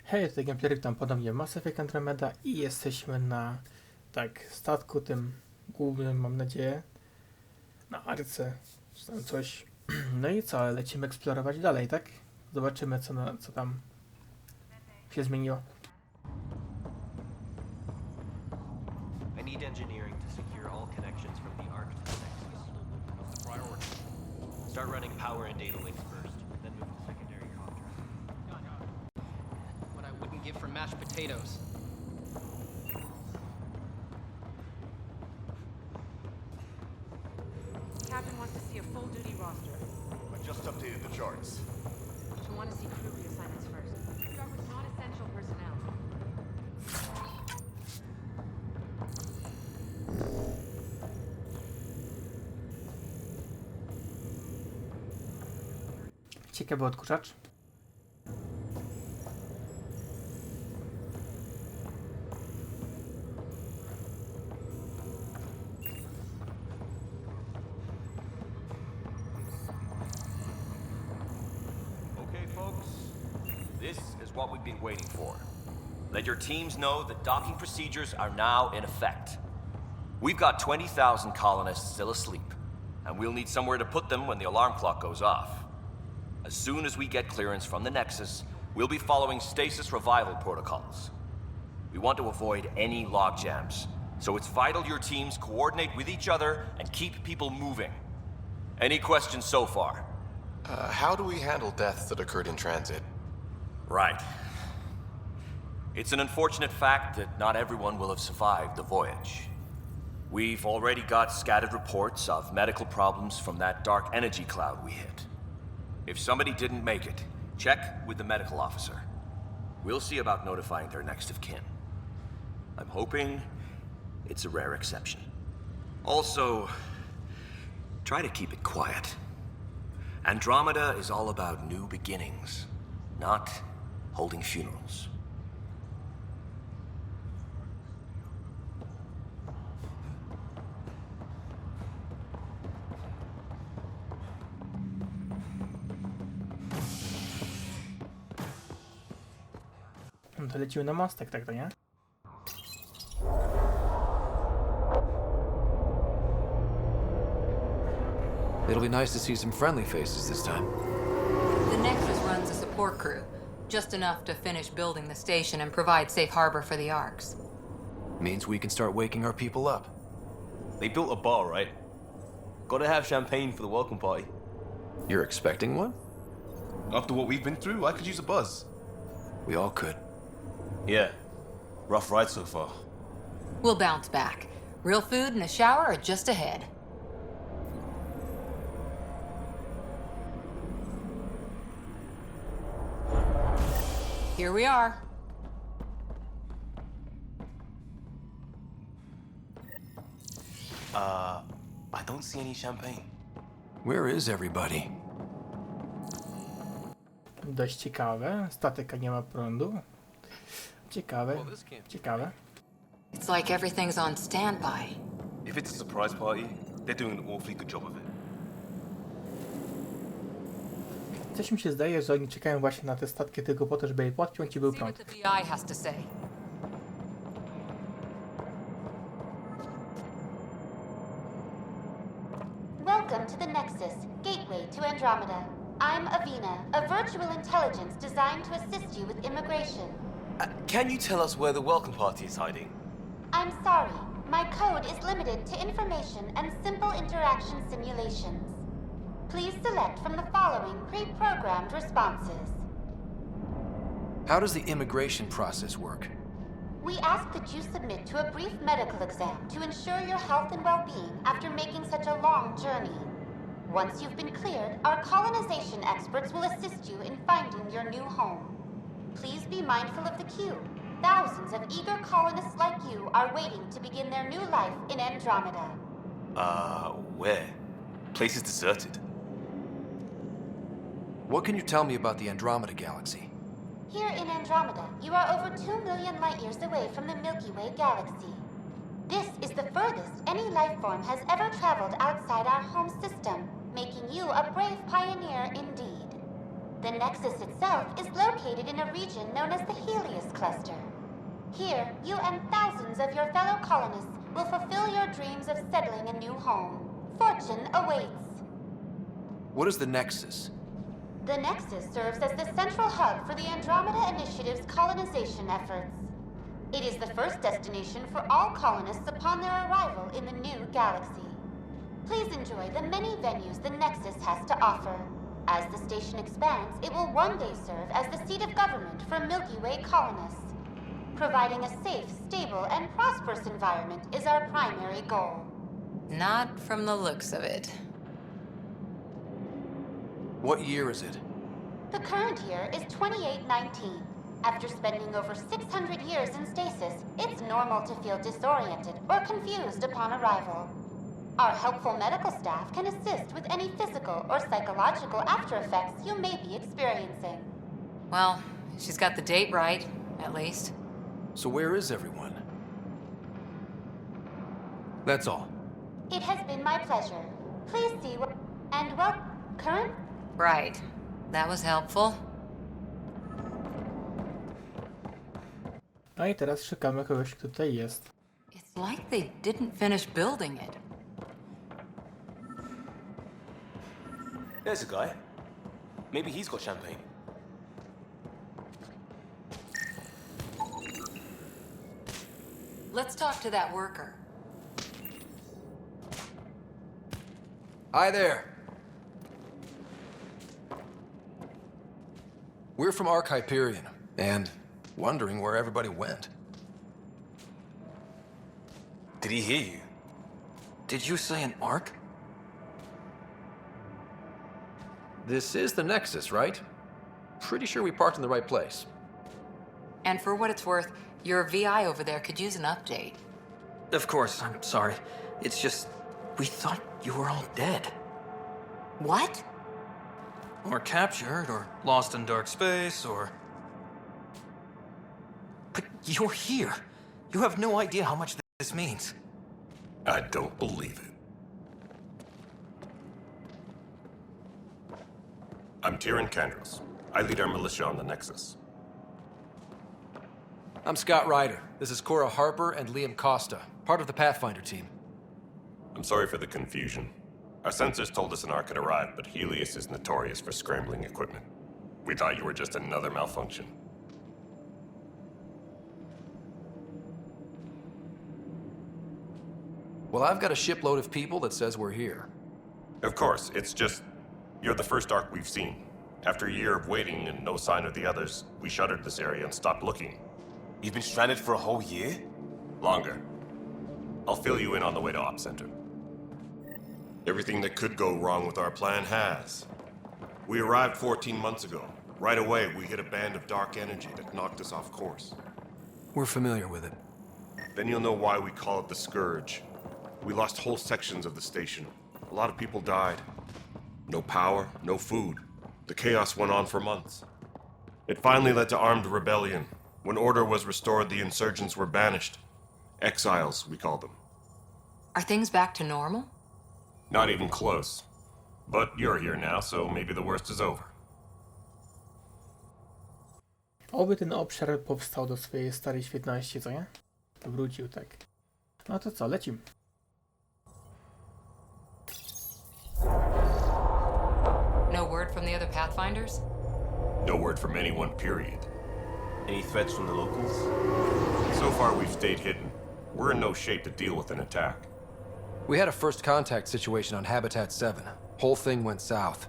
Hej, tutaj Gameplay, tam podobnie Mass Effect Andromeda i jesteśmy na, statku tym głównym, mam nadzieję, na arce, czy tam coś. No i co, lecimy eksplorować dalej, tak? Zobaczymy, co tam się zmieniło. I need engineering to secure all connections from the Arc to the Nexus. What's the priority? Start running power and data links first, then move to secondary contract. What I wouldn't give for mashed potatoes. Captain wants to see a full-duty roster. I just updated the charts. She'll want to see crew reassignments first. Start with non-essential personnel. Ciekawy odkurzacz. Okay, folks, this is what we've been waiting for. Let your teams know that docking procedures are now in effect. We've got 20,000 colonists still asleep, and we'll need somewhere to put them when the alarm clock goes off. As soon as we get clearance from the Nexus, we'll be following stasis revival protocols. We want to avoid any logjams, so it's vital your teams coordinate with each other and keep people moving. Any questions so far? How do we handle deaths that occurred in transit? Right. It's an unfortunate fact that not everyone will have survived the voyage. We've already got scattered reports of medical problems from that dark energy cloud we hit. If somebody didn't make it, check with the medical officer. We'll see about notifying their next of kin. I'm hoping it's a rare exception. Also, try to keep it quiet. Andromeda is all about new beginnings, not holding funerals. No to lecimy na mostek, tak to nie? It'll be nice to see some friendly faces this time. The Nexus runs a support crew, just enough to finish building the station and provide safe harbor for the Arcs. Means we can start waking our people up. They built a bar, right? Gotta have champagne for the welcome party. You're expecting one? After what we've been through, I could use a buzz. We all could. Yeah. Rough ride so far. We'll bounce back. Real food and a shower are just ahead. Here we are. I don't see any champagne. Where is everybody? Dość ciekawe. Statek, a nie ma prądu. Ciekawe. Ciekawe. It's like everything's on standby. If it's a surprise party, they're doing an awfully good job of it. Coś mi się zdaje, że oni czekają właśnie na te statki tylko po to, żeby je podpiąć i był See what prąd. the BI has to say. Welcome to the Nexus, gateway to Andromeda. I'm Avina, a virtual intelligence designed to assist you with immigration. Can you tell us where the welcome party is hiding? I'm sorry, my code is limited to information and simple interaction simulations. Please select from the following pre-programmed responses. How does the immigration process work? We ask that you submit to a brief medical exam to ensure your health and well-being after making such a long journey. Once you've been cleared, our colonization experts will assist you in finding your new home. Please be mindful of the queue. Thousands of eager colonists like you are waiting to begin their new life in Andromeda. Where? Place is deserted. What can you tell me about the Andromeda galaxy? Here in Andromeda, you are over 2 million light-years away from the Milky Way galaxy. This is the furthest any life form has ever traveled outside our home system, making you a brave pioneer indeed. The Nexus itself is located in a region known as the Helios Cluster. Here, you and thousands of your fellow colonists will fulfill your dreams of settling a new home. Fortune awaits. What is the Nexus? The Nexus serves as the central hub for the Andromeda Initiative's colonization efforts. It is the first destination for all colonists upon their arrival in the new galaxy. Please enjoy the many venues the Nexus has to offer. As the station expands, it will one day serve as the seat of government for Milky Way colonists. Providing a safe, stable, and prosperous environment is our primary goal. Not from the looks of it. What year is it? The current year is 2819. After spending over 600 years in stasis, it's normal to feel disoriented or confused upon arrival. Our helpful medical staff can assist with any physical or psychological after effects you may be experiencing. Well, she's got the date right, at least. So where is everyone? That's all. It has been my pleasure. Please see what... And well, current? Right. That was helpful. No i teraz szukamy kogoś, kto tutaj jest. It's like they didn't finish building it. There's a guy. Maybe he's got champagne. Let's talk to that worker. Hi there. We're from Arc Hyperion, and wondering where everybody went. Did he hear you? Did you say an Arc? This is the Nexus, right? Pretty sure we parked in the right place. And for what it's worth, your VI over there could use an update. Of course, I'm sorry. It's just, we thought you were all dead. What? Or captured, or lost in dark space, or... But you're here. You have no idea how much this means. I don't believe it. I'm Tyrion Candros. I lead our militia on the Nexus. I'm Scott Ryder. This is Cora Harper and Liam Costa, part of the Pathfinder team. I'm sorry for the confusion. Our sensors told us an Ark had arrived, but Helios is notorious for scrambling equipment. We thought you were just another malfunction. Well, I've got a shipload of people that says we're here. Of course, it's just... You're the first Ark we've seen. After a year of waiting and no sign of the others, we shuttered this area and stopped looking. You've been stranded for a whole year? Longer. I'll fill you in on the way to Op Center. Everything that could go wrong with our plan has. We arrived 14 months ago. Right away, we hit a band of dark energy that knocked us off course. We're familiar with it. Then you'll know why we call it the Scourge. We lost whole sections of the station. A lot of people died. No power, no food. The chaos went on for months. It finally led to armed rebellion. When order was restored, the insurgents were banished. Exiles, we call them. Are things back to normal? Not even close. But you're here now, so maybe the worst is over. Oby ten obszar powstał do swojej starej świetności, co nie? Wrócił, tak. No to co, lecimy. No word from the other Pathfinders? No word from anyone, period. Any threats from the locals? So far, we've stayed hidden. We're in no shape to deal with an attack. We had a first contact situation on Habitat 7. Whole thing went south.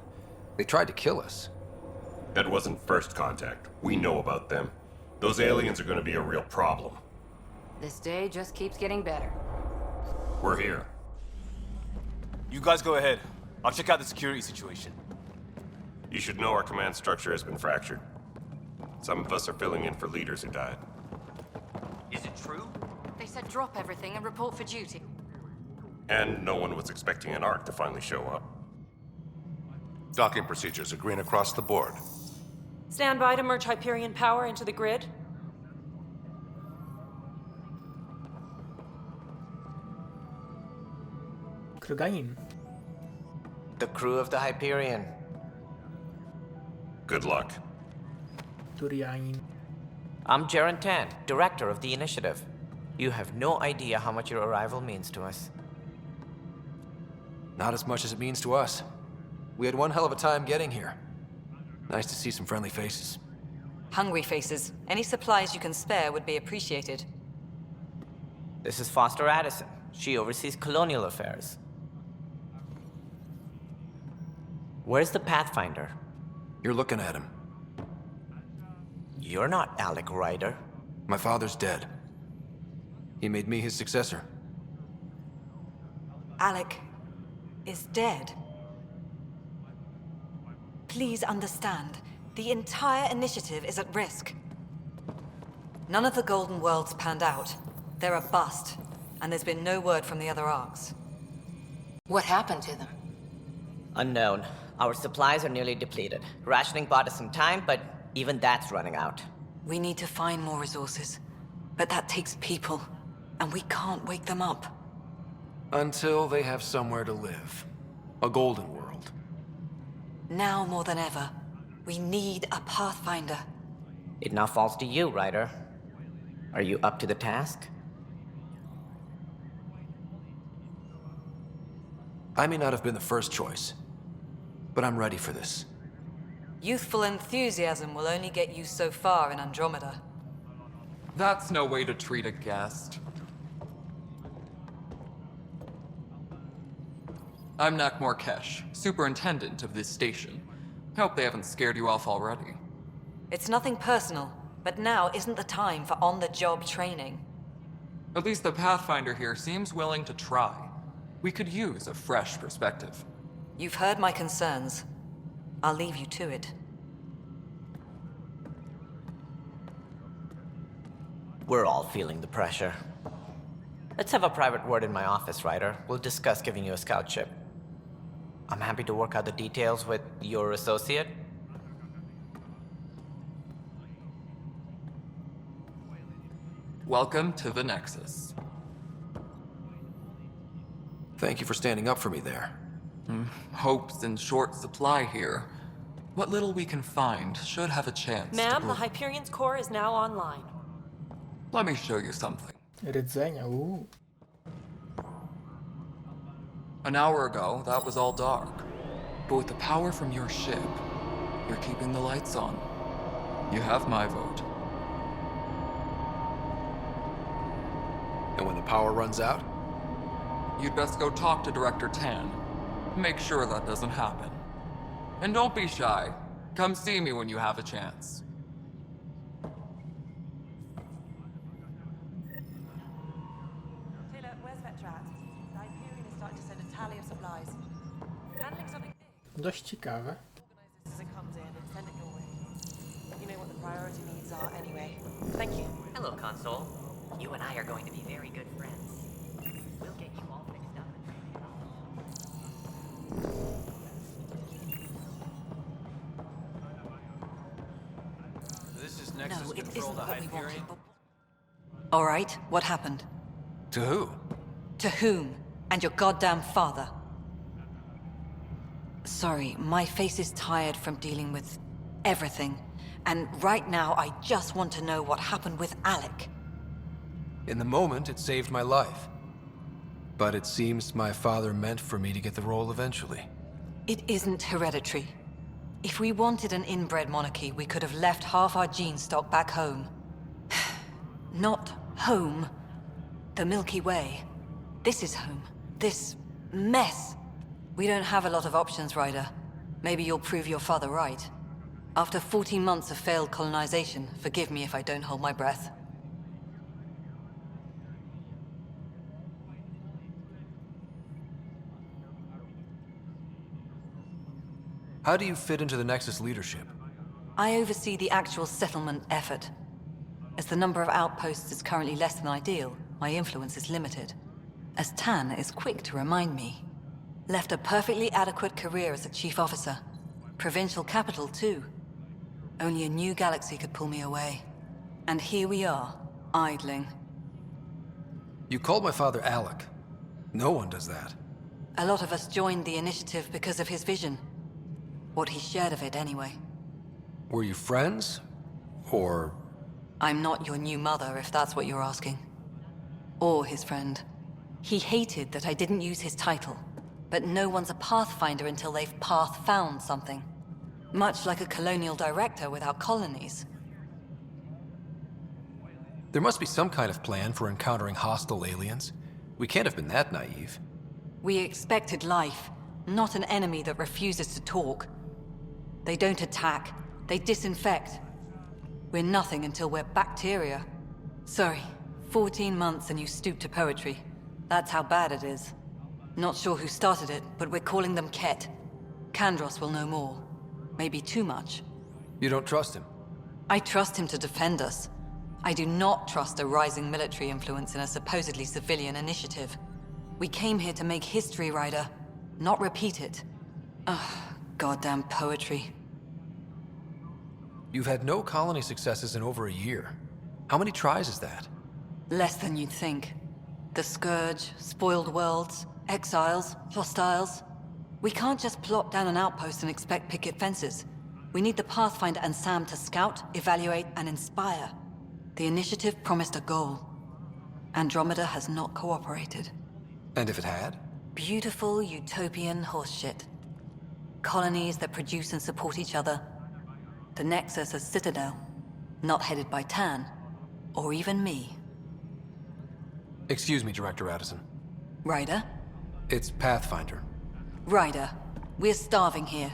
They tried to kill us. That wasn't first contact. We know about them. Those aliens are going to be a real problem. This day just keeps getting better. We're here. You guys go ahead. I'll check out the security situation. You should know our command structure has been fractured. Some of us are filling in for leaders who died. Is it true? They said drop everything and report for duty. And no one was expecting an Ark to finally show up. Docking procedures are green across the board. Stand by to merge Hyperion power into the grid. Kroganin. The crew of the Hyperion. Good luck. Turianin. I'm Jaren Tan, director of the initiative. You have no idea how much your arrival means to us. Not as much as it means to us. We had one hell of a time getting here. Nice to see some friendly faces. Hungry faces. Any supplies you can spare would be appreciated. This is Foster Addison. She oversees colonial affairs. Where's the Pathfinder? You're looking at him. You're not Alec Ryder. My father's dead. He made me his successor. Alec is dead. Please understand, the entire initiative is at risk. None of the Golden Worlds panned out. They're a bust, and there's been no word from the other arcs. What happened to them? Unknown. Our supplies are nearly depleted. Rationing bought us some time, but even that's running out. We need to find more resources, but that takes people, and we can't wake them up. Until they have somewhere to live. A golden world. Now more than ever, we need a Pathfinder. It now falls to you, Ryder. Are you up to the task? I may not have been the first choice, but I'm ready for this. Youthful enthusiasm will only get you so far in Andromeda. That's no way to treat a guest. I'm Nak Morkesh, superintendent of this station. Hope they haven't scared you off already. It's nothing personal, but now isn't the time for on-the-job training. At least the Pathfinder here seems willing to try. We could use a fresh perspective. You've heard my concerns. I'll leave you to it. We're all feeling the pressure. Let's have a private word in my office, Ryder. We'll discuss giving you a scout ship. I'm happy to work out the details with your associate. Welcome to the Nexus. Thank you for standing up for me there. Hope's in short supply here. What little we can find should have a chance Ma'am, to the Hyperion's core is now online. Let me show you something. Rdzenia, An hour ago, that was all dark. But with the power from your ship, you're keeping the lights on. You have my vote. And when the power runs out? You'd best go talk to Director Tan. Make sure that doesn't happen. And don't be shy. Come see me when you have a chance. Taylor, where's Vetrat? The Hyperion is starting to send a tally of supplies. Handling something big. Dość ciekawe. Organize this as it comes in and send it your way. You know what the priority needs are anyway. Thank you. Hello, Console. You and I are going to be very good friends. We'll get you all fixed up and ready to go. This is Nexus No, it Control isn't to what we Hyperion. wanted. All right, what happened? To who? To whom? And your goddamn father. Sorry, my face is tired from dealing with everything. And right now, I just want to know what happened with Alec. In the moment, it saved my life. But it seems my father meant for me to get the role eventually. It isn't hereditary. If we wanted an inbred monarchy, we could have left half our gene stock back home. Not home. The Milky Way. This is home. This mess. We don't have a lot of options, Ryder. Maybe you'll prove your father right. After 14 months of failed colonization, forgive me if I don't hold my breath. How do you fit into the Nexus leadership? I oversee the actual settlement effort. As the number of outposts is currently less than ideal, my influence is limited. As Tan is quick to remind me. Left a perfectly adequate career as a chief officer. Provincial capital, too. Only a new galaxy could pull me away. And here we are, idling. You called my father Alec. No one does that. A lot of us joined the initiative because of his vision. What he shared of it, anyway. Were you friends? Or... I'm not your new mother, if that's what you're asking. Or his friend. He hated that I didn't use his title. But no one's a Pathfinder until they've path-found something. Much like a colonial director without colonies. There must be some kind of plan for encountering hostile aliens. We can't have been that naive. We expected life, not an enemy that refuses to talk. They don't attack, they disinfect. We're nothing until we're bacteria. Sorry, 14 months and you stoop to poetry. That's how bad it is. Not sure who started it, but we're calling them Ket. Kandros will know more. Maybe too much. You don't trust him? I trust him to defend us. I do not trust a rising military influence in a supposedly civilian initiative. We came here to make history, Ryder, not repeat it. Ugh, goddamn poetry. You've had no colony successes in over a year. How many tries is that? Less than you'd think. The Scourge, spoiled worlds, exiles, hostiles. We can't just plop down an outpost and expect picket fences. We need the Pathfinder and Sam to scout, evaluate, and inspire. The initiative promised a goal. Andromeda has not cooperated. And if it had? Beautiful utopian horseshit. Colonies that produce and support each other. The Nexus a citadel, not headed by Tan, or even me. Excuse me, Director Addison. Ryder? It's Pathfinder. Ryder, we're starving here.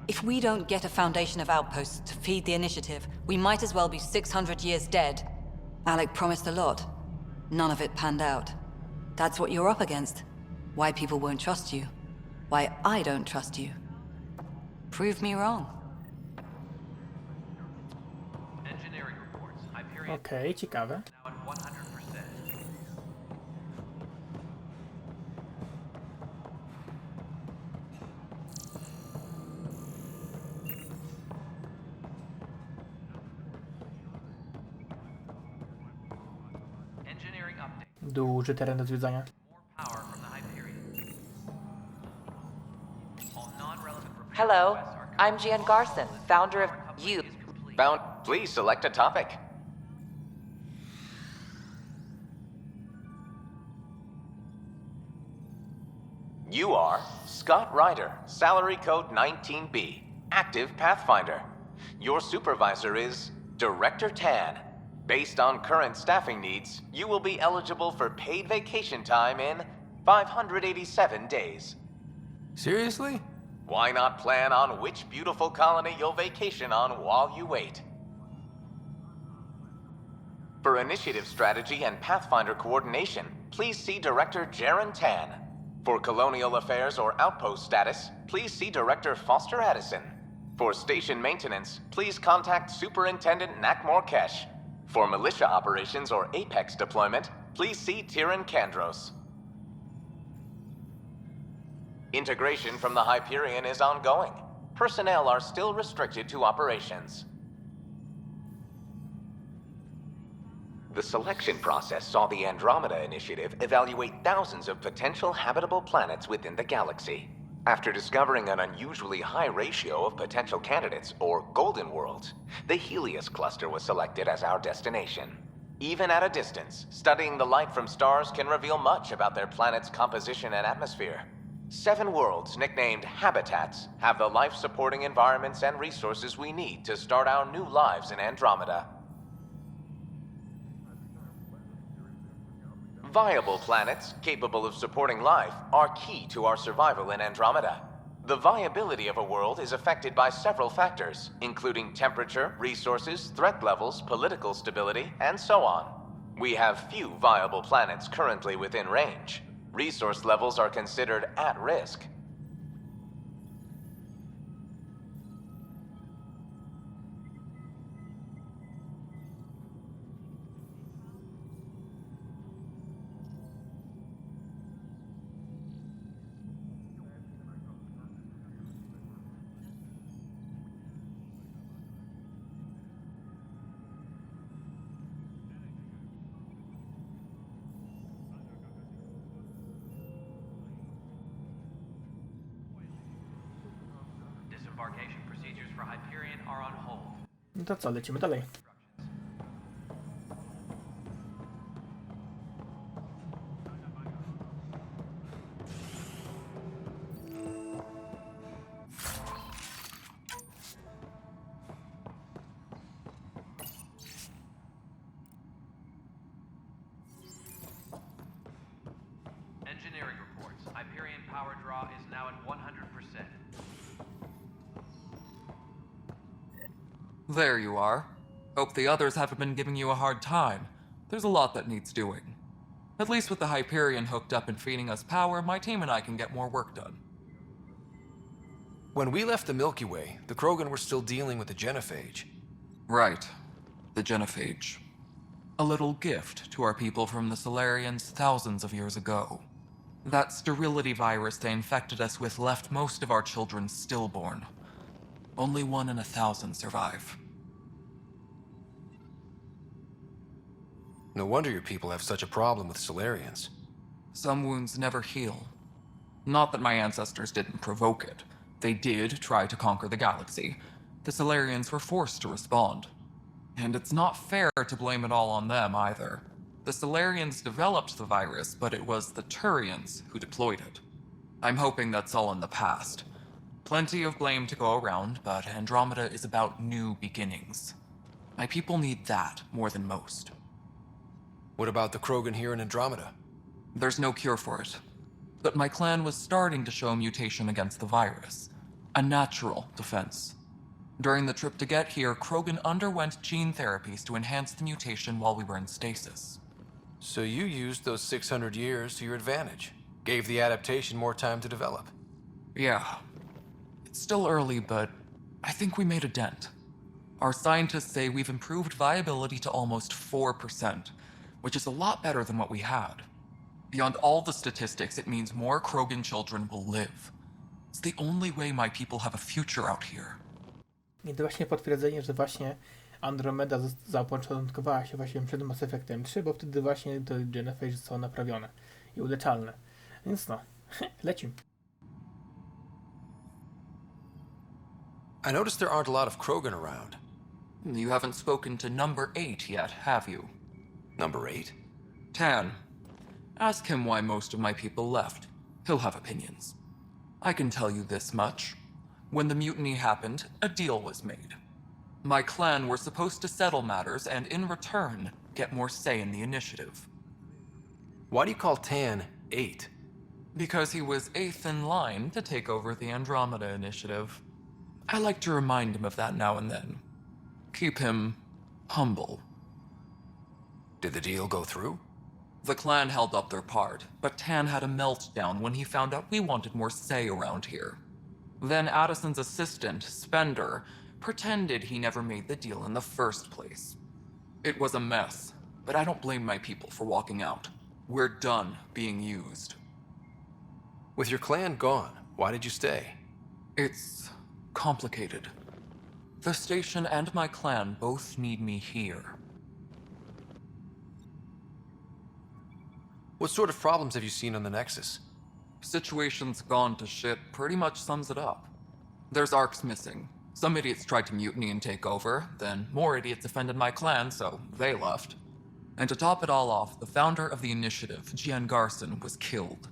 If we don't get a foundation of outposts to feed the initiative, we might as well be 600 years dead. Alec promised a lot. None of it panned out. That's what you're up against. Why people won't trust you. Why I don't trust you. Prove me wrong. Engineering reports. Hyperion Okej, ciekawe. now at 100%. Engineering update. Duży teren do zwiedzania. More power from the Hyperion. All non-relevant repair Hello, requests are I'm Jan Garson, founder of You. Bound, please select a topic. You are Scott Ryder, salary code 19B, active Pathfinder. Your supervisor is Director Tan. Based on current staffing needs, you will be eligible for paid vacation time in 587 days. Seriously? Why not plan on which beautiful colony you'll vacation on while you wait? For initiative strategy and Pathfinder coordination, please see Director Jaren Tan. For colonial affairs or outpost status, please see Director Foster Addison. For station maintenance, please contact Superintendent Nakmor Kesh. For militia operations or Apex deployment, please see Tyran Kandros. Integration from the Hyperion is ongoing. Personnel are still restricted to operations. The selection process saw the Andromeda Initiative evaluate thousands of potential habitable planets within the galaxy. After discovering an unusually high ratio of potential candidates, or golden worlds, the Helios cluster was selected as our destination. Even at a distance, studying the light from stars can reveal much about their planet's composition and atmosphere. 7 worlds, nicknamed habitats, have the life-supporting environments and resources we need to start our new lives in Andromeda. Viable planets, capable of supporting life, are key to our survival in Andromeda. The viability of a world is affected by several factors, including temperature, resources, threat levels, political stability, and so on. We have few viable planets currently within range. Resource levels are considered at risk. Disembarkation procedure. procedures for Hyperion are on hold. No to co, lecimy dalej. Engineering reports. Hyperion power draw is now at 100%. There you are. Hope the others haven't been giving you a hard time. There's a lot that needs doing. At least with the Hyperion hooked up and feeding us power, my team and I can get more work done. When we left the Milky Way, the Krogan were still dealing with the genophage. Right. The genophage. A little gift to our people from the Solarians thousands of years ago. That sterility virus they infected us with left most of our children stillborn. Only 1 in 1,000 survive. No wonder your people have such a problem with Solarians. Some wounds never heal. Not that my ancestors didn't provoke it. They did try to conquer the galaxy. The Solarians were forced to respond. And it's not fair to blame it all on them either. The Solarians developed the virus, but it was the Turians who deployed it. I'm hoping that's all in the past. Plenty of blame to go around, but Andromeda is about new beginnings. My people need that more than most. What about the Krogan here in Andromeda? There's no cure for it. But my clan was starting to show a mutation against the virus. A natural defense. During the trip to get here, Krogan underwent gene therapies to enhance the mutation while we were in stasis. So you used those 600 years to your advantage. Gave the adaptation more time to develop. Yeah. It's still early, but I think we made a dent. Our scientists say we've improved viability to almost 4%, which is a lot better than what we had. Beyond all the statistics, it means more Krogan children will live. It's the only way my people have a future out here. I to właśnie potwierdzenie, że właśnie Andromeda zapoczątkowała się właśnie przed Mass Effectem 3, bo wtedy właśnie to genophage zostało naprawione i uleczalne. Więc no, lecimy. I noticed there aren't a lot of Krogan around. You haven't spoken to number 8 yet, have you? Number 8? Tan. Ask him why most of my people left. He'll have opinions. I can tell you this much. When the mutiny happened, a deal was made. My clan were supposed to settle matters and, in return, get more say in the initiative. Why do you call Tan 8? Because he was 8th in line to take over the Andromeda initiative. I like to remind him of that now and then. Keep him humble. Did the deal go through? The clan held up their part, but Tan had a meltdown when he found out we wanted more say around here. Then Addison's assistant, Spender, pretended he never made the deal in the first place. It was a mess, but I don't blame my people for walking out. We're done being used. With your clan gone, why did you stay? It's complicated. The station and my clan both need me here. What sort of problems have you seen on the Nexus? Situation's gone to shit pretty much sums it up. There's arcs missing. Some idiots tried to mutiny and take over, then more idiots offended my clan, so they left. And to top it all off, the founder of the initiative, Gian Garson, was killed.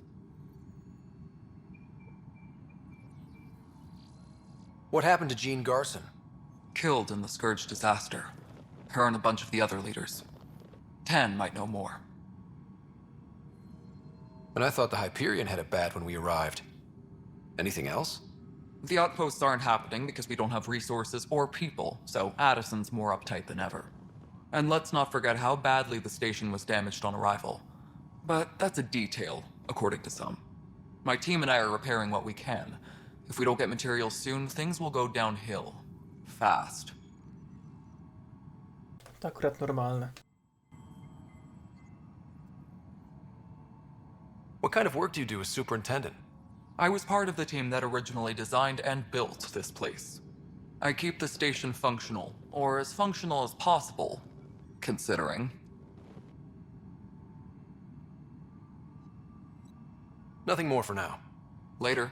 What happened to Jean Garson? Killed in the Scourge disaster. Her and a bunch of the other leaders. Tan might know more. And I thought the Hyperion had it bad when we arrived. Anything else? The outposts aren't happening because we don't have resources or people, so Addison's more uptight than ever. And let's not forget how badly the station was damaged on arrival. But that's a detail, according to some. My team and I are repairing what we can. If we don't get materials soon, things will go downhill. Fast. To akurat normalne. What kind of work do you do as superintendent? I was part of the team that originally designed and built this place. I keep the station functional, or as functional as possible, considering. Nothing more for now. Later.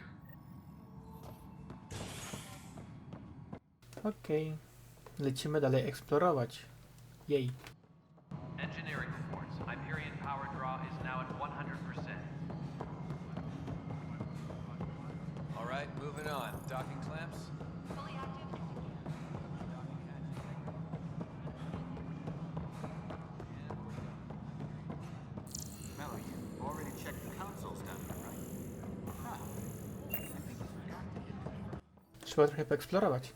Okej. Lecimy dalej eksplorować. Jej. Engineering reports. Hyperion power draw is now at 100%. All right, moving on. Docking clamps? Fully active. Melody, you already checked the consoles down here, right? Huh. I think you forgot to hit the... Trzeba trochę poeksplorować.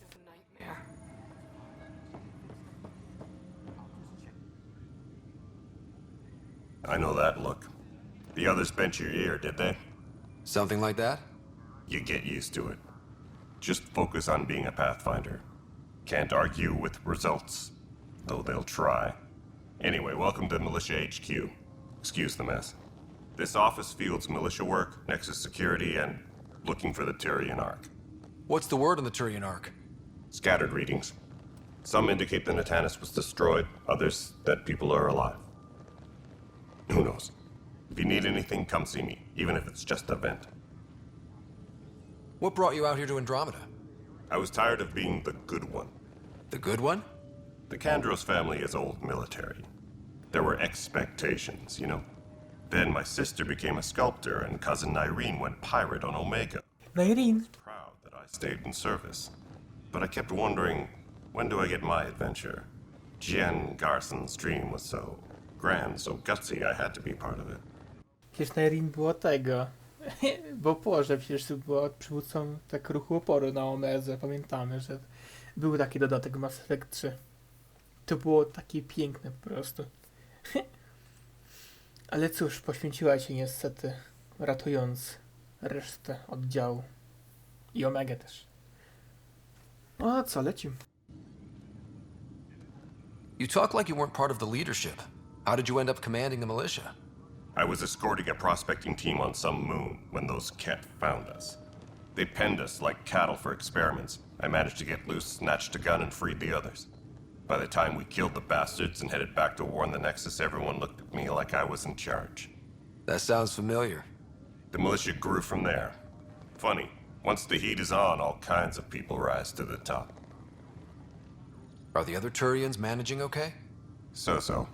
I know that look. The others bent your ear, did they? Something like that? You get used to it. Just focus on being a Pathfinder. Can't argue with results, though they'll try. Anyway, welcome to Militia HQ. Excuse the mess. This office fields militia work, Nexus security, and looking for the Tyrian Ark. What's the word on the Tyrian Ark? Scattered readings. Some indicate the Natanus was destroyed, others that people are alive. Who knows? If you need anything, come see me, even if it's just a vent. What brought you out here to Andromeda? I was tired of being the good one. The good one? The Kandros family is old military. There were expectations, you know? Then my sister became a sculptor and cousin Irene went pirate on Omega. Irene? Proud that I stayed in service. But I kept wondering, when do I get my adventure? Jen Garson's dream was so grand, so gutsy, I had to be part of it. Przecież Irene było tego. W oporze przecież była przywódcą tak ruchu oporu na Omedze. Pamiętamy, że był taki dodatek w Mass Effect 3. To było takie piękne po prostu. Ale cóż, poświęciła się niestety, ratując resztę oddziału. I Omegę też. A co, lecimy. You talk like you weren't part of the leadership. How did you end up commanding the militia? I was escorting a prospecting team on some moon when those Ket found us. They penned us like cattle for experiments. I managed to get loose, snatched a gun, and freed the others. By the time we killed the bastards and headed back to war in the Nexus, everyone looked at me like I was in charge. That sounds familiar. The militia grew from there. Funny, once the heat is on, all kinds of people rise to the top. Are the other Turians managing okay? So-so.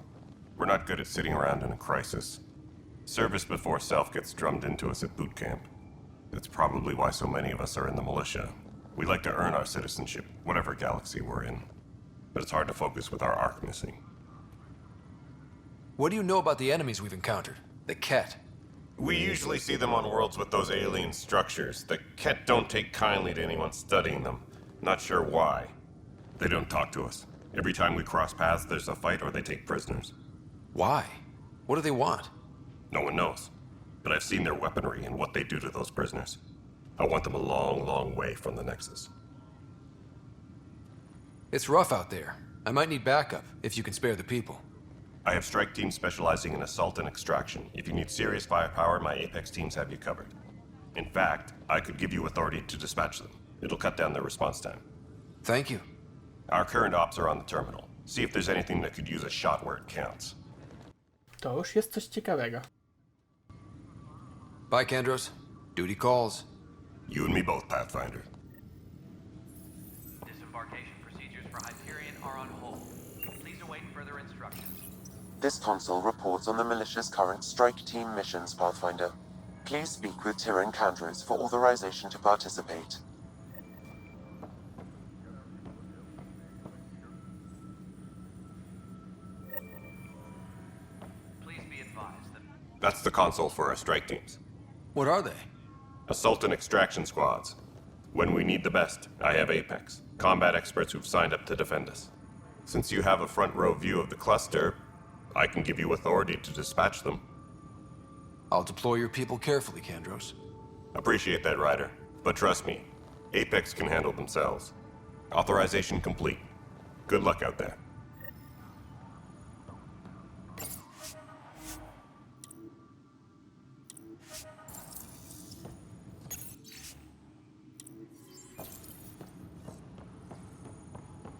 We're not good at sitting around in a crisis. Service before self gets drummed into us at boot camp. That's probably why so many of us are in the militia. We like to earn our citizenship, whatever galaxy we're in. But it's hard to focus with our arc missing. What do you know about the enemies we've encountered? The Ket? We usually see them on worlds with those alien structures. The Ket don't take kindly to anyone studying them. Not sure why. They don't talk to us. Every time we cross paths, there's a fight or they take prisoners. Why? What do they want? No one knows. But I've seen their weaponry and what they do to those prisoners. I want them a long, long way from the Nexus. It's rough out there. I might need backup, if you can spare the people. I have strike teams specializing in assault and extraction. If you need serious firepower, my Apex teams have you covered. In fact, I could give you authority to dispatch them. It'll cut down their response time. Thank you. Our current ops are on the terminal. See if there's anything that could use a shot where it counts. To już jest coś ciekawego. Bye, Kandros. Duty calls. You and me both, Pathfinder. Disembarkation procedures for Hyperion are on hold. Please await further instructions. This console reports on the militia's current strike team missions, Pathfinder. Please speak with Tyrion Kandros for authorization to participate. Please be advised that... That's the console for our strike teams. What are they? Assault and extraction squads. When we need the best, I have Apex, combat experts who've signed up to defend us. Since you have a front row view of the cluster, I can give you authority to dispatch them. I'll deploy your people carefully, Kandros. Appreciate that, Ryder. But trust me, Apex can handle themselves. Authorization complete. Good luck out there.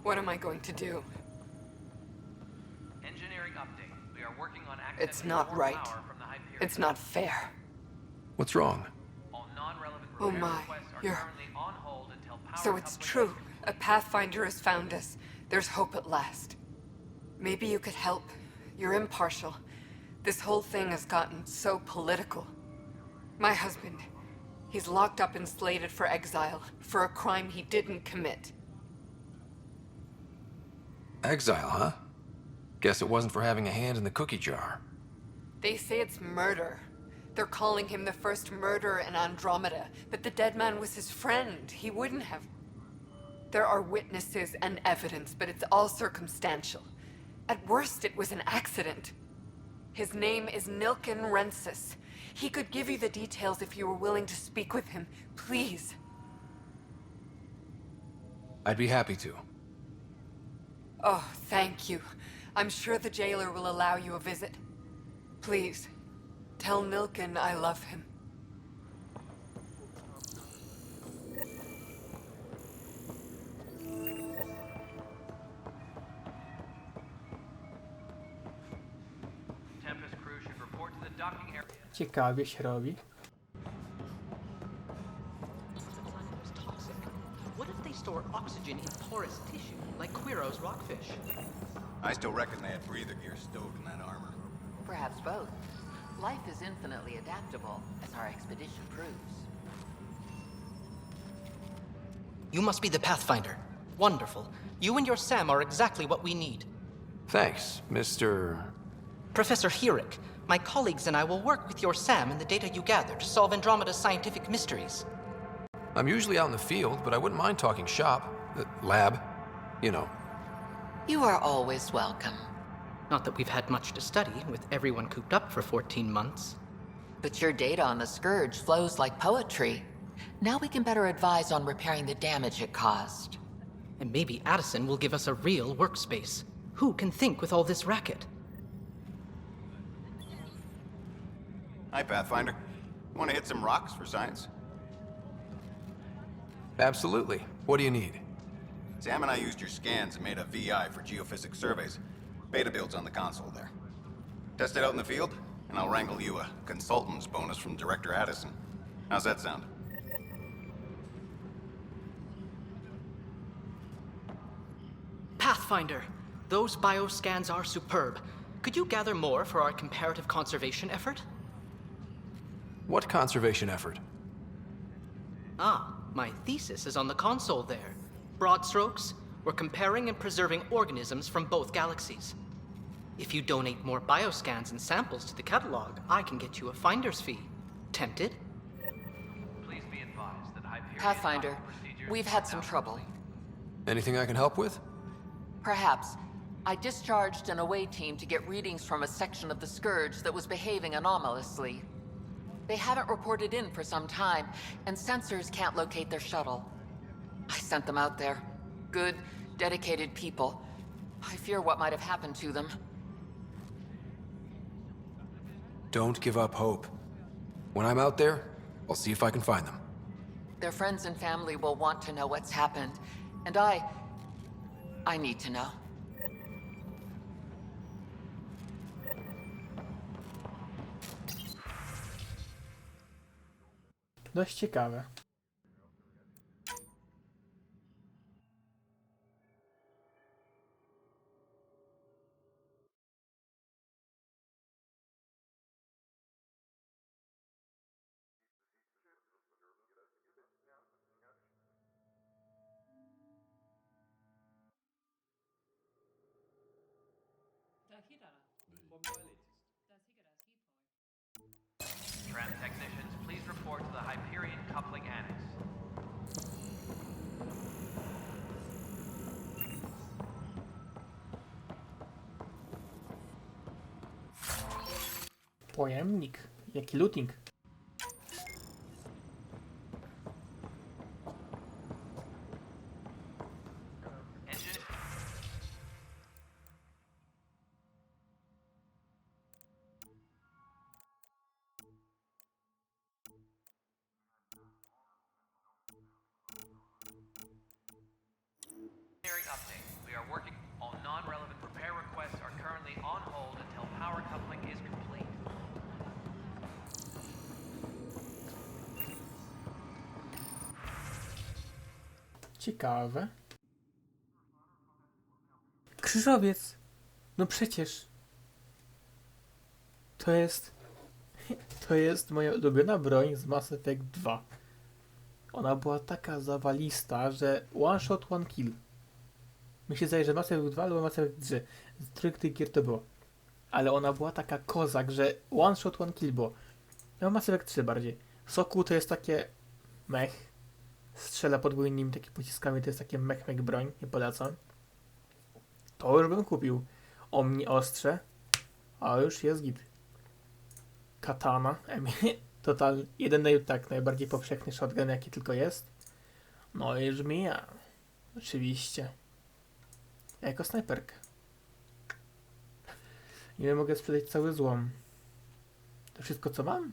What am I going to do? Engineering update. We are working on It's accessing not more right. power from the Hyperion. It's not fair. What's wrong? All non-relevant Oh repair my, requests are you're... currently on hold until power So it's coupling true. is A Pathfinder has found us. There's hope at last. Maybe you could help. You're impartial. This whole thing has gotten so political. My husband, he's locked up and slated for exile for a crime he didn't commit. Exile, huh? Guess it wasn't for having a hand in the cookie jar. They say it's murder. They're calling him the first murderer in Andromeda, but the dead man was his friend. He wouldn't have... There are witnesses and evidence, but it's all circumstantial. At worst, it was an accident. His name is Nilken Rensis. He could give you the details if you were willing to speak with him. Please. I'd be happy to. Oh, thank you. I'm sure the jailer will allow you a visit. Please, tell Nilken I love him. Tempest crew should report to the docking area. Ciekawie się robi. What if they store oxygen in porous tissue, like Quiro's rockfish? I still reckon they had breather gear stowed in that armor. Perhaps both. Life is infinitely adaptable, as our expedition proves. You must be the Pathfinder. Wonderful. You and your Sam are exactly what we need. Thanks, Mr... Professor Herrick, my colleagues and I will work with your Sam and the data you gather to solve Andromeda's scientific mysteries. I'm usually out in the field, but I wouldn't mind talking shop. Lab. You know. You are always welcome. Not that we've had much to study, with everyone cooped up for 14 months. But your data on the Scourge flows like poetry. Now we can better advise on repairing the damage it caused. And maybe Addison will give us a real workspace. Who can think with all this racket? Hi, Pathfinder. Want to hit some rocks for science? Absolutely. What do you need? Sam and I used your scans and made a VI for geophysics surveys. Beta builds on the console there. Test it out in the field, and I'll wrangle you a consultant's bonus from Director Addison. How's that sound? Pathfinder, those bioscans are superb. Could you gather more for our comparative conservation effort? What conservation effort? Ah, my thesis is on the console there. Broad strokes, we're comparing and preserving organisms from both galaxies. If you donate more bioscans and samples to the catalog, I can get you a finder's fee. Tempted? Please be advised that Hyperion Pathfinder, we've had some trouble. Anything I can help with? Perhaps. I discharged an away team to get readings from a section of the Scourge that was behaving anomalously. They haven't reported in for some time, and sensors can't locate their shuttle. I sent them out there. Good, dedicated people. I fear what might have happened to them. Don't give up hope. When I'm out there, I'll see if I can find them. Their friends and family will want to know what's happened, and I need to know. Dość ciekawe. Tram technicians, please report to the Hyperion coupling annex. Pojemnik. Jaki looting. Update. We are working on non-relevant repair requests are currently on hold until power coupling is complete. Ciekawe. krzyżowiec! No przecież. To jest... To jest moja ulubiona broń z Mass Effect 2. Ona była taka zawalista, że one shot, one kill. Mi się zdaje, że Mass Effect 2 albo Mass Effect 3. Z których tych gier to było. Ale ona była taka kozak, że one shot, one kill było. Ja Mass Effect 3 bardziej. Soku to jest takie mech. Strzela podwójnymi takimi pociskami, to jest takie mech broń. Nie polecam. To już bym kupił. Omni ostrze. A już jest git. Katana. Total. Jeden tak najbardziej powszechny shotgun jaki tylko jest. No i żmija. Oczywiście. Jako snajperkę. Nie mogę sprzedać cały złom. To wszystko co mam?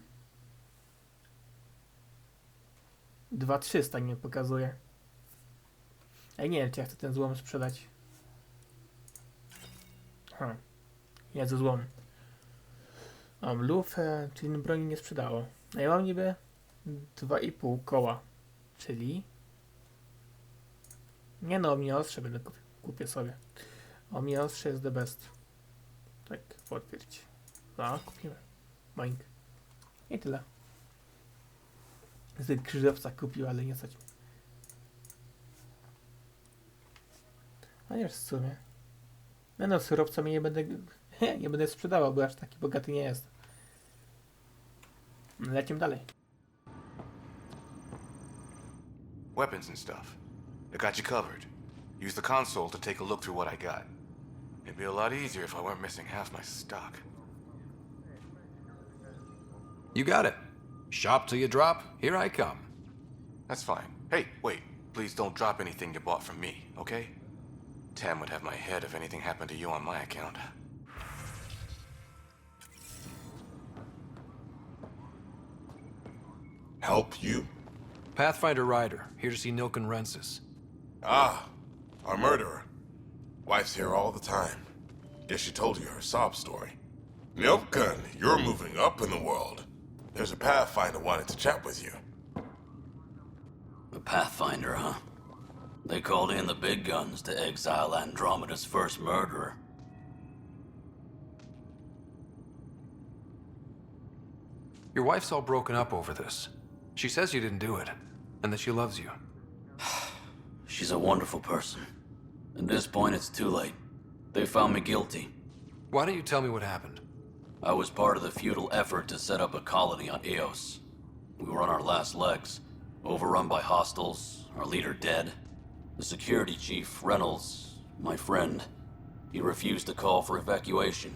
2300 mi pokazuje. Ej, nie wiem czy ja chcę ten złom sprzedać. Jezu, złom. Mam lufę, czyli broni nie sprzedało. No ja mam niby 2,5 koła. Czyli... Nie no, Omni ostrze będę kupię sobie. Omni ostrze jest the best. Tak, potwierdź. No, kupimy. Moink. I tyle. Z krzyżowca kupił, ale nie stać mi. A nie w sumie. No, surowca mi nie będę... nie będę sprzedawał, bo aż taki bogaty nie jest. Lecimy dalej. Weapons and stuff. I got you covered. Use the console to take a look through what I got. It'd be a lot easier if I weren't missing half my stock. You got it. Shop till you drop, here I come. That's fine. Hey, wait. Please don't drop anything you bought from me, okay? Tam would have my head if anything happened to you on my account. Help you? Pathfinder Ryder, here to see Nilken Rensis. Ah, our murderer. Wife's here all the time. Guess she told you her sob story. Nilken, you're moving up in the world. There's a Pathfinder wanted to chat with you. A Pathfinder, huh? They called in the big guns to exile Andromeda's first murderer. Your wife's all broken up over this. She says you didn't do it, and that she loves you. She's a wonderful person. At this point, it's too late. They found me guilty. Why don't you tell me what happened? I was part of the futile effort to set up a colony on Eos. We were on our last legs, overrun by hostiles, our leader dead. The security chief, Reynolds, my friend, he refused to call for evacuation.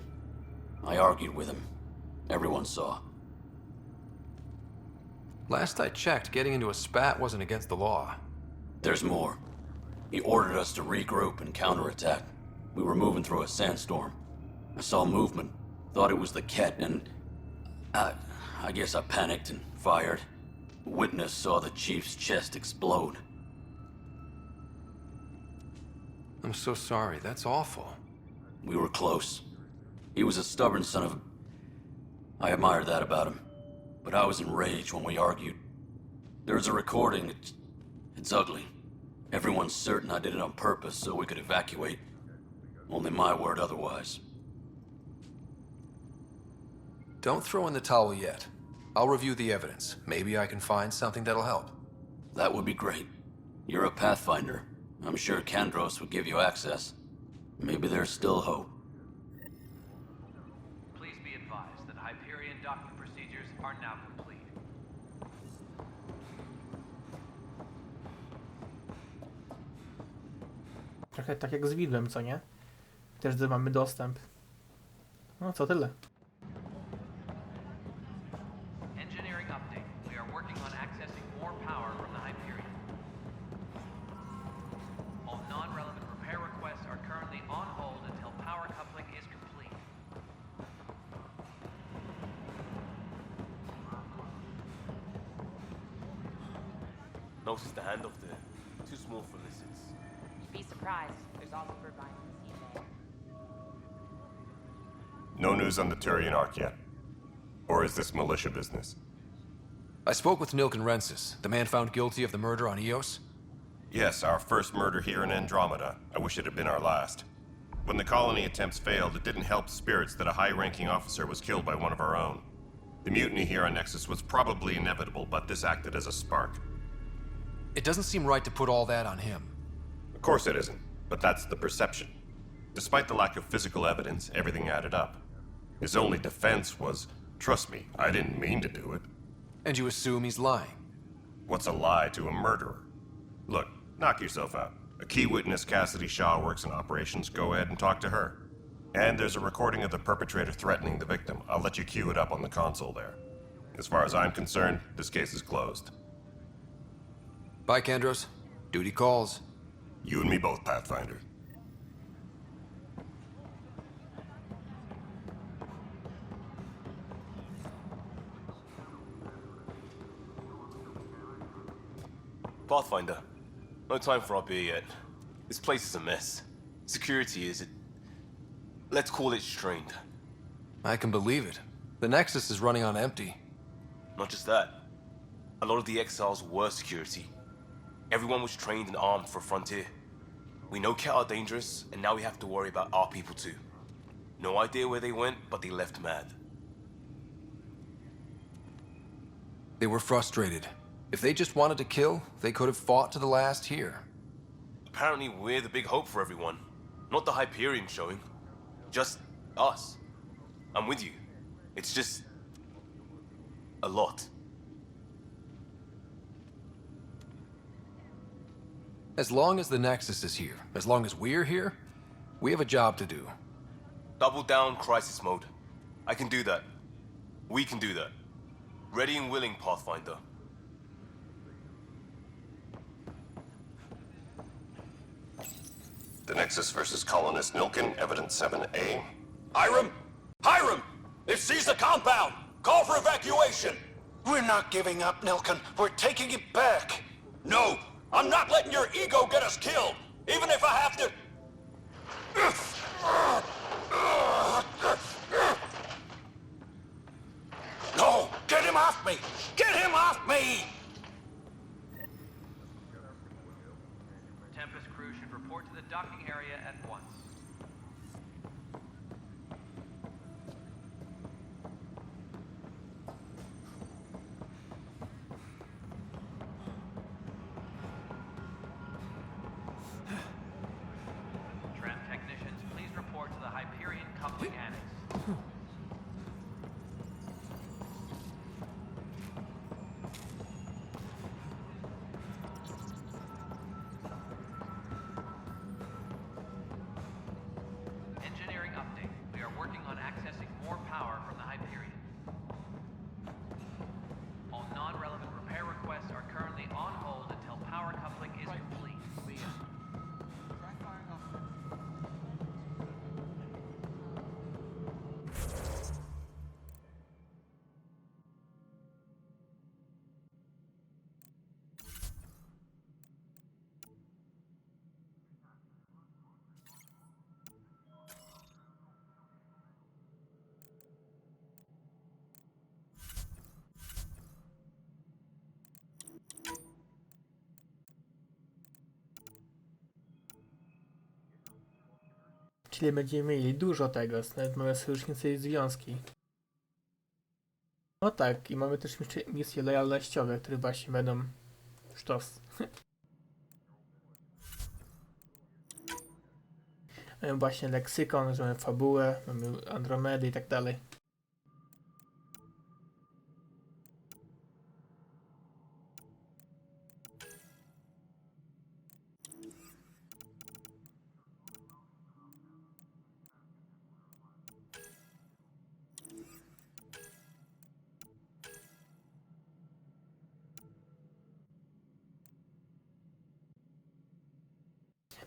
I argued with him. Everyone saw. Last I checked, getting into a spat wasn't against the law. There's more. He ordered us to regroup and counterattack. We were moving through a sandstorm. I saw movement, thought it was the Ket, and I guess I panicked and fired. A witness saw the chief's chest explode. I'm so sorry, that's awful. We were close. He was a stubborn son of a... I admired that about him. But I was enraged when we argued. There's a recording. It's ugly. Everyone's certain I did it on purpose so we could evacuate. Only my word otherwise. Don't throw in the towel yet. I'll review the evidence. Maybe I can find something that'll help. That would be great. You're a Pathfinder. I'm sure Kandros would give you access. Maybe there's still hope. Please be advised that Hyperion docking procedures are now complete. Trochę tak jak z widłem, co nie? Też gdy mamy dostęp. No co tyle. Engineering update. We are working on accessing more power from the Hyperion. All non-relevant repair requests are currently on hold until power coupling is complete. Notice the handoff there. Too small for lizards. You'd be surprised. There's also bird violence there. No news on the Turian Arc yet? Or is this militia business? I spoke with Nilken Rensis, the man found guilty of the murder on Eos. Yes, our first murder here in Andromeda. I wish it had been our last. When the colony attempts failed, it didn't help spirits that a high-ranking officer was killed by one of our own. The mutiny here on Nexus was probably inevitable, but this acted as a spark. It doesn't seem right to put all that on him. Of course it isn't, but that's the perception. Despite the lack of physical evidence, everything added up. His only defense was, "Trust me, I didn't mean to do it." And you assume he's lying? What's a lie to a murderer? Look, knock yourself out. A key witness, Cassidy Shaw, works in operations. Go ahead and talk to her. And there's a recording of the perpetrator threatening the victim. I'll let you cue it up on the console there. As far as I'm concerned, this case is closed. Bye, Kandros. Duty calls. You and me both, Pathfinder. Pathfinder, no time for our beer yet. This place is a mess. Security is... let's call it strained. I can believe it. The Nexus is running on empty. Not just that. A lot of the exiles were security. Everyone was trained and armed for Frontier. We know Cat are dangerous, and now we have to worry about our people too. No idea where they went, but they left mad. They were frustrated. If they just wanted to kill, they could have fought to the last here. Apparently we're the big hope for everyone. Not the Hyperion showing. Just us. I'm with you. It's just... a lot. As long as the Nexus is here, as long as we're here, we have a job to do. Double down crisis mode. I can do that. We can do that. Ready and willing, Pathfinder. The Nexus versus Colonist Nilkin, Evidence 7A. Hiram! Hiram! They've seized the compound! Call for evacuation! We're not giving up, Nilkin. We're taking it back. No! I'm not letting your ego get us killed! Even if I have to... No! Get him off me! Get him off me! Tempest crew should report to the docking area at once. Tram technicians, please report to the Hyperion coupling annex. Engineering update. We are working on accessing more power from the Hyperion. All non-relevant repair requests are currently on hold until power coupling is complete. Czyli będziemy mieli dużo tego, nawet mamy sojusznice i związki. No tak, i mamy też misje lojalnościowe, które właśnie będą sztos. Mamy właśnie leksykon, że mamy fabułę, mamy Andromedę i tak dalej.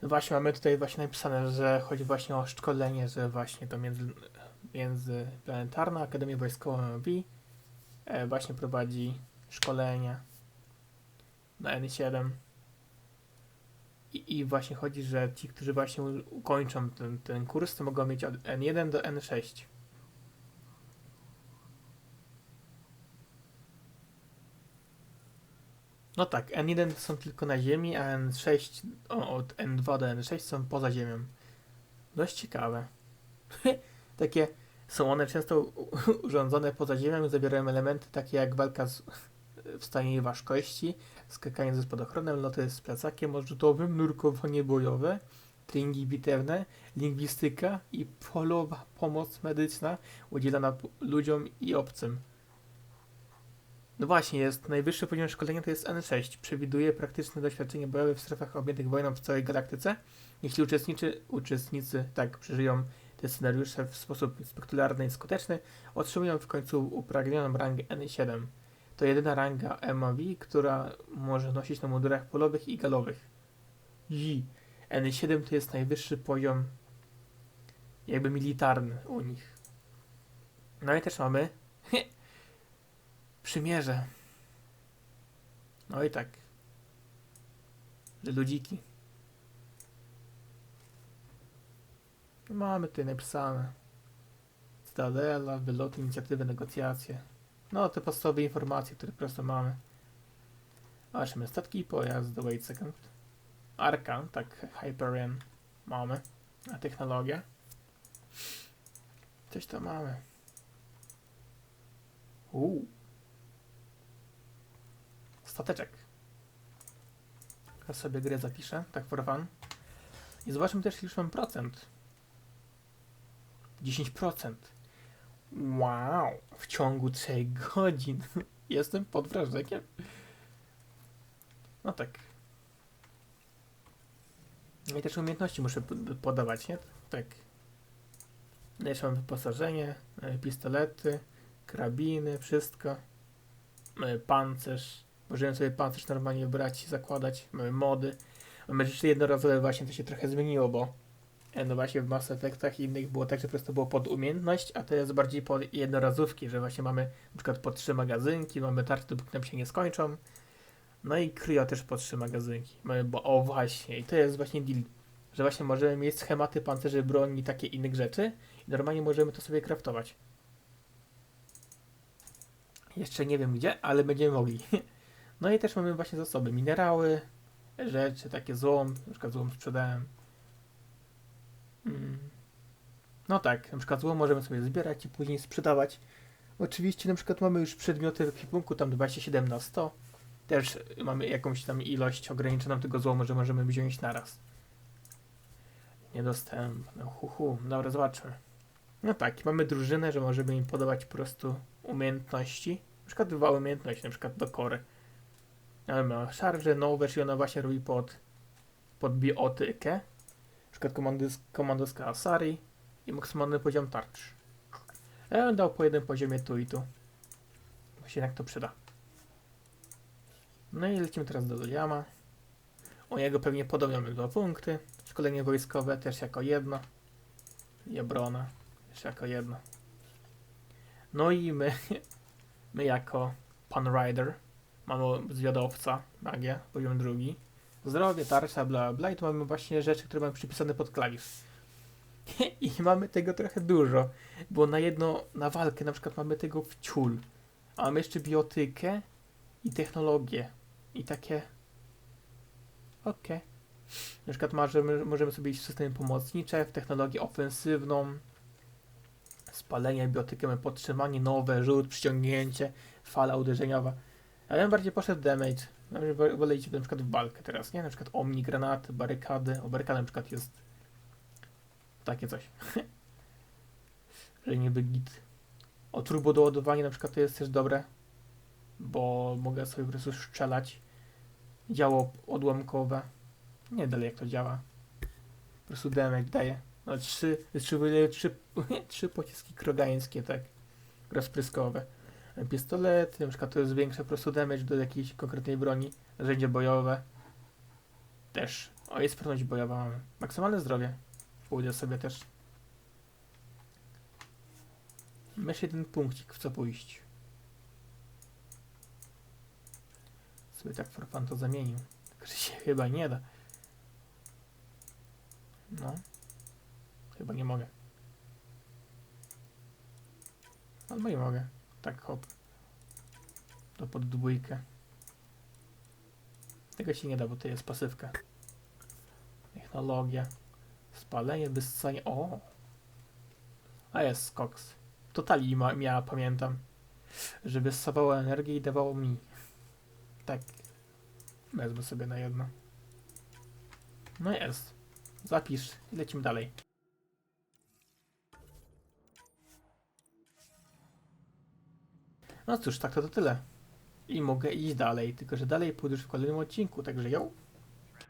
No właśnie, mamy tutaj właśnie napisane, że chodzi właśnie o szkolenie, że właśnie to Międzyplanetarna Akademia Wojskowa MB właśnie prowadzi szkolenia na N7 i właśnie chodzi, że ci, którzy właśnie ukończą ten kurs, to mogą mieć od N1 do N6. No tak, N1 są tylko na Ziemi, a N6 od N2 do N6 są poza Ziemią. Dość ciekawe. Takie są one często urządzone poza ziemią i zawierają elementy takie jak walka w stanie ważkości, skakanie ze spadochronem, loty z plecakiem odrzutowym, nurkowanie bojowe, treningi bitewne, lingwistyka i polowa pomoc medyczna udzielana ludziom i obcym. No właśnie, jest najwyższy poziom szkolenia to jest N6. Przewiduje praktyczne doświadczenie bojowe w strefach objętych wojną w całej galaktyce. Jeśli uczestnicy tak przeżyją te scenariusze w sposób spektakularny i skuteczny, otrzymują w końcu upragnioną rangę N7. To jedyna ranga MOV, która może nosić na mundurach polowych i galowych. N7 to jest najwyższy poziom jakby militarny u nich. No i też mamy przymierze. No i tak. Że ludziki. Mamy tutaj napisane. Cytadela, wyloty, inicjatywy, negocjacje. No, te podstawowe informacje, które po prostu mamy. Zobaczymy, statki i pojazdy, wait second. Arka, tak, Hyperion mamy. A technologia. Coś tam mamy. Stateczek. Teraz sobie grę zapiszę, tak for fun. I zobaczmy też, ile już mam procent. 10%. Wow! W ciągu 3 godzin. Jestem pod wrażeniem. No tak. No i też umiejętności muszę podawać, nie? Tak. No jeszcze mam wyposażenie, pistolety, karabiny, wszystko. Mamy pancerz. Możemy sobie pancerz normalnie brać i zakładać. Mamy mody. Mamy rzeczy jednorazowe właśnie, to się trochę zmieniło, bo no właśnie w Mass Effectach i innych było tak, że po prostu było pod umiejętność, a to jest bardziej pod jednorazówki, że właśnie mamy na przykład po 3 magazynki, mamy tarcze, dopóki nam się nie skończą. No i Cryo też po 3 magazynki. Mamy, o właśnie, i to jest właśnie deal, że właśnie możemy mieć schematy pancerzy, broni i takie innych rzeczy i normalnie możemy to sobie craftować. Jeszcze nie wiem gdzie, ale będziemy mogli. No i też mamy właśnie zasoby, minerały, rzeczy, takie złom, na przykład złom sprzedałem. No tak, na przykład złom możemy sobie zbierać i później sprzedawać. Oczywiście na przykład mamy już przedmioty w ekwipunku, tam 27 na 100. Też mamy jakąś tam ilość ograniczoną tego złomu, że możemy wziąć naraz. Niedostępne, dobra, zobaczmy. No tak, mamy drużynę, że możemy im podawać po prostu umiejętności. Na przykład 2 umiejętności, na przykład do kory. Ale ma szarże, nowecz i ona właśnie robi pod biotykę. Na przykład komandoska Asari i maksymalny poziom tarcz. Ja bym dał po jednym poziomie tu i tu. Bo się jednak to przyda. No i lecimy teraz do Liama. U niego pewnie podobnie mamy 2 punkty. Szkolenie wojskowe też jako 1. I obrona też jako 1. No i my jako Pan Rider mamy zwiadowca, magia, poziom 2. Zdrowie, tarcza, bla bla i tu mamy właśnie rzeczy, które mamy przypisane pod klawisz. I mamy tego trochę dużo, bo na walkę na przykład mamy tego w ciul. A mamy jeszcze biotykę i technologię. I takie... Okej. Na przykład możemy sobie iść w systemy pomocnicze, w technologię ofensywną, spalenie, biotykę, mamy podtrzymanie, nowe, rzut, przyciągnięcie, fala uderzeniowa. Ja bym bardziej poszedł damage. Wolę iść na przykład w walkę teraz, nie? Na przykład omni, granaty, barykady. O, barykada na przykład jest takie coś. Że niby git. O, turbo doładowanie na przykład to jest też dobre, bo mogę sobie po prostu strzelać. Działo odłamkowe. Nie dalej jak to działa. Po prostu damage daje. No 3 pociski krogańskie, tak. Rozpryskowe. Pistolety, na przykład to jest większe po prostu damage do jakiejś konkretnej broni. Narzędzie bojowe. Też. O, jest sprawność bojowa mamy. Maksymalne zdrowie. Pójdę sobie też. Masz jeden punkcik, w co pójść. Sobie tak for fun to zamienił. Tylko, że się chyba nie da. No. Chyba nie mogę. Albo nie mogę. Tak hop. To pod 2. Tego się nie da, bo to jest pasywka. Technologia. Spalenie, wyssanie. O! A jest koks. To Tali miała, pamiętam. Że wyssawało energię i dawało mi. Tak. Wezmę sobie na jedno. No jest. Zapisz i lecimy dalej. No cóż, tak to tyle. I mogę iść dalej, tylko że dalej pójdę już w kolejnym odcinku, także ją.